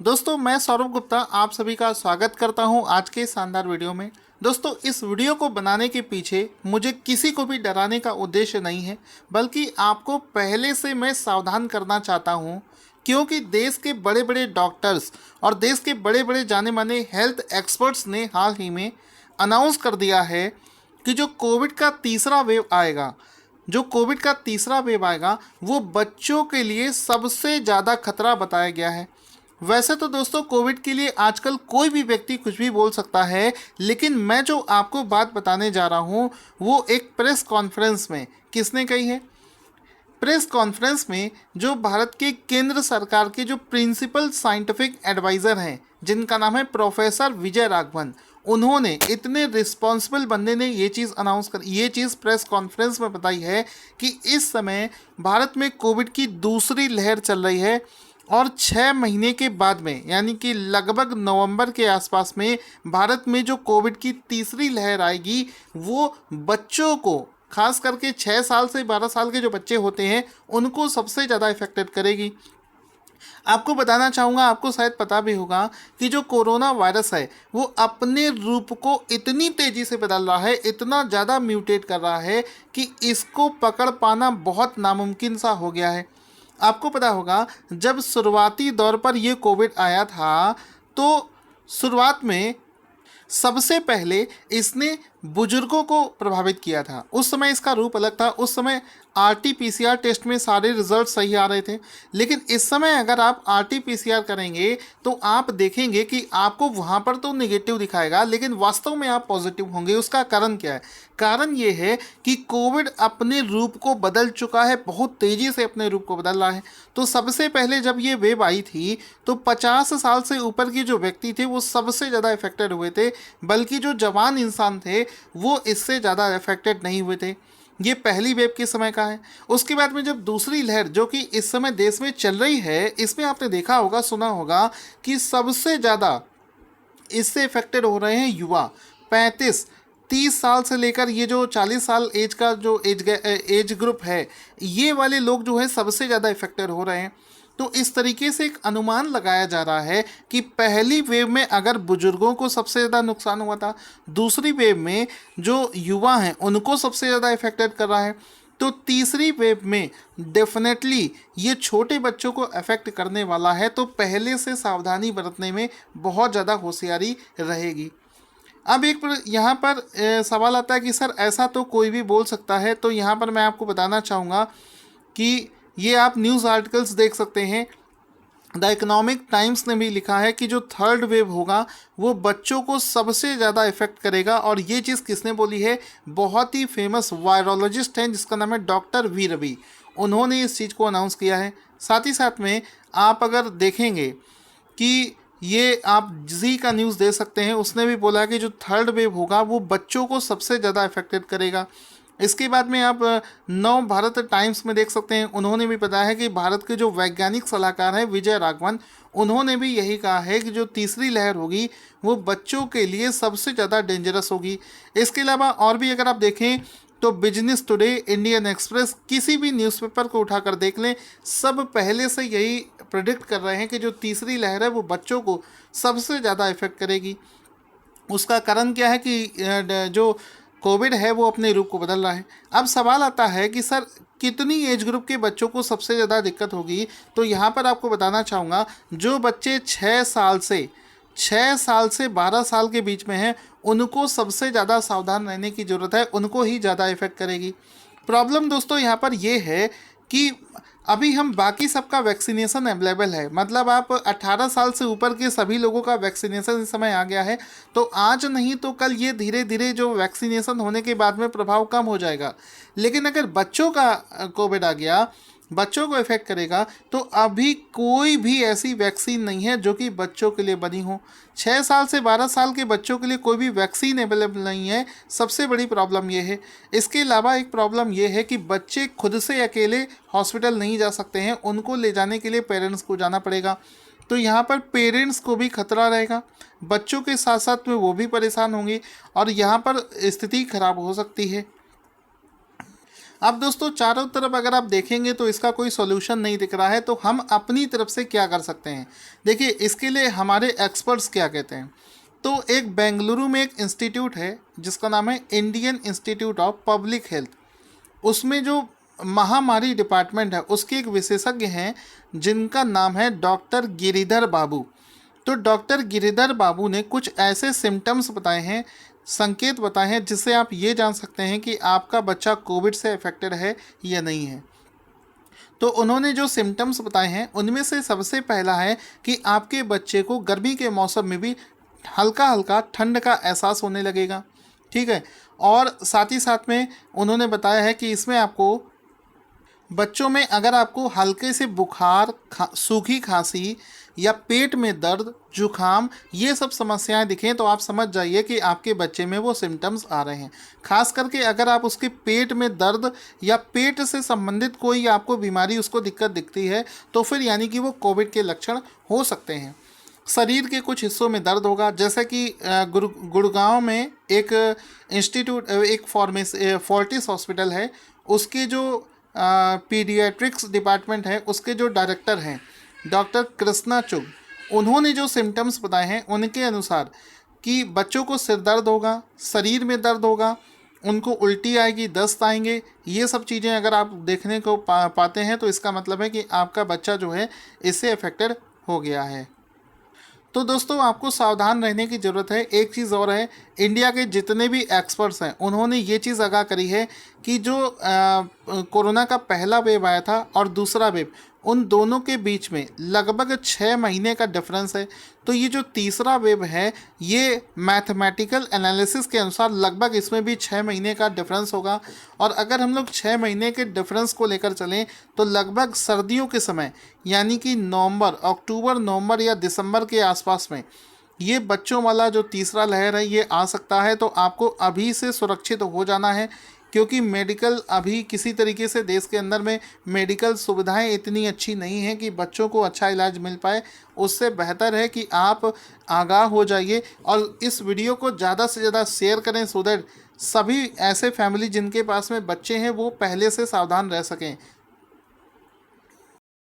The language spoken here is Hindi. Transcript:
दोस्तों मैं सौरभ गुप्ता आप सभी का स्वागत करता हूं आज के शानदार वीडियो में। दोस्तों इस वीडियो को बनाने के पीछे मुझे किसी को भी डराने का उद्देश्य नहीं है, बल्कि आपको पहले से मैं सावधान करना चाहता हूं, क्योंकि देश के बड़े बड़े डॉक्टर्स और देश के बड़े बड़े जाने माने हेल्थ एक्सपर्ट्स ने हाल ही में अनाउंस कर दिया है कि जो कोविड का तीसरा वेव आएगा वो बच्चों के लिए सबसे ज़्यादा खतरा बताया गया है। वैसे तो दोस्तों कोविड के लिए आजकल कोई भी व्यक्ति कुछ भी बोल सकता है, लेकिन मैं जो आपको बात बताने जा रहा हूँ वो एक प्रेस कॉन्फ्रेंस में किसने कही है। प्रेस कॉन्फ्रेंस में जो भारत के केंद्र सरकार के जो प्रिंसिपल साइंटिफिक एडवाइज़र हैं, जिनका नाम है प्रोफेसर विजय राघवन, उन्होंने इतने रिस्पॉन्सिबल बंदे ने ये चीज़ प्रेस कॉन्फ्रेंस में बताई है कि इस समय भारत में कोविड की दूसरी लहर चल रही है और 6 महीने के बाद में यानी कि लगभग नवंबर के आसपास में भारत में जो कोविड की तीसरी लहर आएगी वो बच्चों को, खास करके 6 साल से 12 साल के जो बच्चे होते हैं उनको सबसे ज़्यादा इफेक्टेड करेगी। आपको बताना चाहूँगा, आपको शायद पता भी होगा कि जो कोरोना वायरस है वो अपने रूप को इतनी तेज़ी से बदल रहा है, इतना ज़्यादा म्यूटेट कर रहा है कि इसको पकड़ पाना बहुत नामुमकिन सा हो गया है। आपको पता होगा जब शुरुआती दौर पर ये कोविड आया था तो शुरुआत में सबसे पहले इसने बुजुर्गों को प्रभावित किया था। उस समय इसका रूप अलग था, उस समय RT-PCR टेस्ट में सारे रिजल्ट सही आ रहे थे। लेकिन इस समय अगर आप RT-PCR करेंगे तो आप देखेंगे कि आपको वहाँ पर तो नेगेटिव दिखाएगा, लेकिन वास्तव में आप पॉजिटिव होंगे। उसका कारण क्या है? कारण ये है कि कोविड अपने रूप को बदल चुका है, बहुत तेज़ी से अपने रूप को बदल रहा है। तो सबसे पहले जब ये वेव आई थी तो 50 साल से ऊपर के जो व्यक्ति थे वो सबसे ज़्यादा इफेक्टेड हुए थे, बल्कि जो जवान इंसान थे वो इससे ज़्यादा इफेक्टेड नहीं हुए थे। ये पहली वेव के समय का है। उसके बाद में जब दूसरी लहर जो कि इस समय देश में चल रही है, इसमें आपने देखा होगा, सुना होगा कि सबसे ज़्यादा इससे इफेक्टेड हो रहे हैं युवा। 35-30 साल से लेकर ये जो 40 साल एज का जो एज ग्रुप है, ये वाले लोग जो है सबसे ज़्यादा इफेक्टेड हो रहे हैं। तो इस तरीके से एक अनुमान लगाया जा रहा है कि पहली वेव में अगर बुजुर्गों को सबसे ज़्यादा नुकसान हुआ था, दूसरी वेव में जो युवा हैं उनको सबसे ज़्यादा इफेक्टेड कर रहा है, तो तीसरी वेव में डेफिनेटली ये छोटे बच्चों को अफेक्ट करने वाला है। तो पहले से सावधानी बरतने में बहुत ज़्यादा होशियारी रहेगी। अब यहाँ पर सवाल आता है कि सर ऐसा तो कोई भी बोल सकता है। तो यहाँ पर मैं आपको बताना चाहूँगा कि ये आप न्यूज़ आर्टिकल्स देख सकते हैं। द इकोनॉमिक टाइम्स ने भी लिखा है कि जो थर्ड वेव होगा वो बच्चों को सबसे ज़्यादा इफेक्ट करेगा। और ये चीज़ किसने बोली है? बहुत ही फेमस वायरोलॉजिस्ट हैं जिसका नाम है डॉक्टर वी रवि। उन्होंने इस चीज़ को अनाउंस किया है। साथ ही साथ में आप अगर देखेंगे कि ये आप जी का न्यूज़ दे सकते हैं, उसने भी बोला कि जो थर्ड वेव होगा वो बच्चों को सबसे ज़्यादा इफेक्टेड करेगा। इसके बाद में आप नव भारत टाइम्स में देख सकते हैं, उन्होंने भी बताया है कि भारत के जो वैज्ञानिक सलाहकार हैं विजय राघवन, उन्होंने भी यही कहा है कि जो तीसरी लहर होगी वो बच्चों के लिए सबसे ज़्यादा डेंजरस होगी। इसके अलावा और भी अगर आप देखें तो बिजनेस टुडे, इंडियन एक्सप्रेस, किसी भी न्यूज़पेपर को उठाकर देख लें, सब पहले से यही प्रेडिक्ट कर रहे हैं कि जो तीसरी लहर है वो बच्चों को सबसे ज़्यादा इफेक्ट करेगी। उसका कारण क्या है कि जो कोविड है वो अपने रूप को बदल रहा है। अब सवाल आता है कि सर कितनी एज ग्रुप के बच्चों को सबसे ज़्यादा दिक्कत होगी? तो यहाँ पर आपको बताना चाहूँगा, जो बच्चे 6 साल से 12 साल के बीच में हैं उनको सबसे ज़्यादा सावधान रहने की ज़रूरत है, उनको ही ज़्यादा इफेक्ट करेगी। प्रॉब्लम दोस्तों यहाँ पर ये है कि अभी हम बाकी सबका वैक्सीनेशन अवेलेबल है, मतलब आप 18 साल से ऊपर के सभी लोगों का वैक्सीनेशन इस समय आ गया है। तो आज नहीं तो कल ये धीरे धीरे जो वैक्सीनेशन होने के बाद में प्रभाव कम हो जाएगा। लेकिन अगर बच्चों का कोविड आ गया, बच्चों को इफेक्ट करेगा, तो अभी कोई भी ऐसी वैक्सीन नहीं है जो कि बच्चों के लिए बनी हो। 6 साल से 12 साल के बच्चों के लिए कोई भी वैक्सीन अवेलेबल नहीं है, सबसे बड़ी प्रॉब्लम ये है। इसके अलावा एक प्रॉब्लम ये है कि बच्चे खुद से अकेले हॉस्पिटल नहीं जा सकते हैं, उनको ले जाने के लिए पेरेंट्स को जाना पड़ेगा। तो यहाँ पर पेरेंट्स को भी खतरा रहेगा, बच्चों के साथ साथ में वो भी परेशान होंगे और यहाँ पर स्थिति खराब हो सकती है। अब दोस्तों चारों तरफ अगर आप देखेंगे तो इसका कोई सॉल्यूशन नहीं दिख रहा है, तो हम अपनी तरफ से क्या कर सकते हैं। देखिए इसके लिए हमारे एक्सपर्ट्स क्या कहते हैं। तो एक बेंगलुरु में एक इंस्टीट्यूट है जिसका नाम है Indian institute of public health. उसमें जो महामारी डिपार्टमेंट है उसके एक विशेषज्ञ हैं जिनका नाम है डॉक्टर गिरिधर बाबू। तो डॉक्टर गिरिधर बाबू ने कुछ ऐसे सिम्टम्स बताए हैं, संकेत बताए हैं, जिससे आप ये जान सकते हैं कि आपका बच्चा कोविड से अफेक्टेड है या नहीं है। तो उन्होंने जो सिम्टम्स बताए हैं उनमें से सबसे पहला है कि आपके बच्चे को गर्मी के मौसम में भी हल्का हल्का ठंड का एहसास होने लगेगा। ठीक है। और साथ ही साथ में उन्होंने बताया है कि इसमें आपको बच्चों में अगर आपको हल्के से बुखार, सूखी खांसी या पेट में दर्द, जुखाम, ये सब समस्याएं दिखें तो आप समझ जाइए कि आपके बच्चे में वो सिम्टम्स आ रहे हैं। खास करके अगर आप उसके पेट में दर्द या पेट से संबंधित कोई आपको बीमारी, उसको दिक्कत दिखती है तो फिर यानी कि वो कोविड के लक्षण हो सकते हैं। शरीर के कुछ हिस्सों में दर्द होगा, जैसे कि गुड़गांव में एक इंस्टीट्यूट, एक फोर्टिस हॉस्पिटल है, उसके जो पीडियाट्रिक्स डिपार्टमेंट है उसके जो डायरेक्टर हैं डॉक्टर कृष्णा चुग, उन्होंने जो सिम्टम्स बताए हैं उनके अनुसार कि बच्चों को सिर दर्द होगा, शरीर में दर्द होगा, उनको उल्टी आएगी, दस्त आएंगे। ये सब चीज़ें अगर आप देखने को पाते हैं तो इसका मतलब है कि आपका बच्चा जो है इससे अफेक्टेड हो गया है। तो दोस्तों आपको सावधान रहने की ज़रूरत है। एक चीज़ और है, इंडिया के जितने भी एक्सपर्ट्स हैं उन्होंने ये चीज़ आगाह करी है कि जो कोरोना का पहला वेव आया था और दूसरा वेव, उन दोनों के बीच में लगभग 6 महीने का डिफरेंस है। तो ये जो तीसरा वेव है ये मैथमेटिकल एनालिसिस के अनुसार लगभग इसमें भी 6 महीने का डिफरेंस होगा। और अगर हम लोग 6 महीने के डिफरेंस को लेकर चलें तो लगभग सर्दियों के समय यानी कि अक्टूबर नवंबर या दिसंबर के आसपास में ये बच्चों वाला जो तीसरा लहर है ये आ सकता है। तो आपको अभी से सुरक्षित हो जाना है, क्योंकि मेडिकल अभी किसी तरीके से देश के अंदर में मेडिकल सुविधाएं इतनी अच्छी नहीं हैं कि बच्चों को अच्छा इलाज मिल पाए। उससे बेहतर है कि आप आगाह हो जाइए और इस वीडियो को ज़्यादा से ज़्यादा शेयर करें, सो दैट सभी ऐसे फैमिली जिनके पास में बच्चे हैं वो पहले से सावधान रह सकें।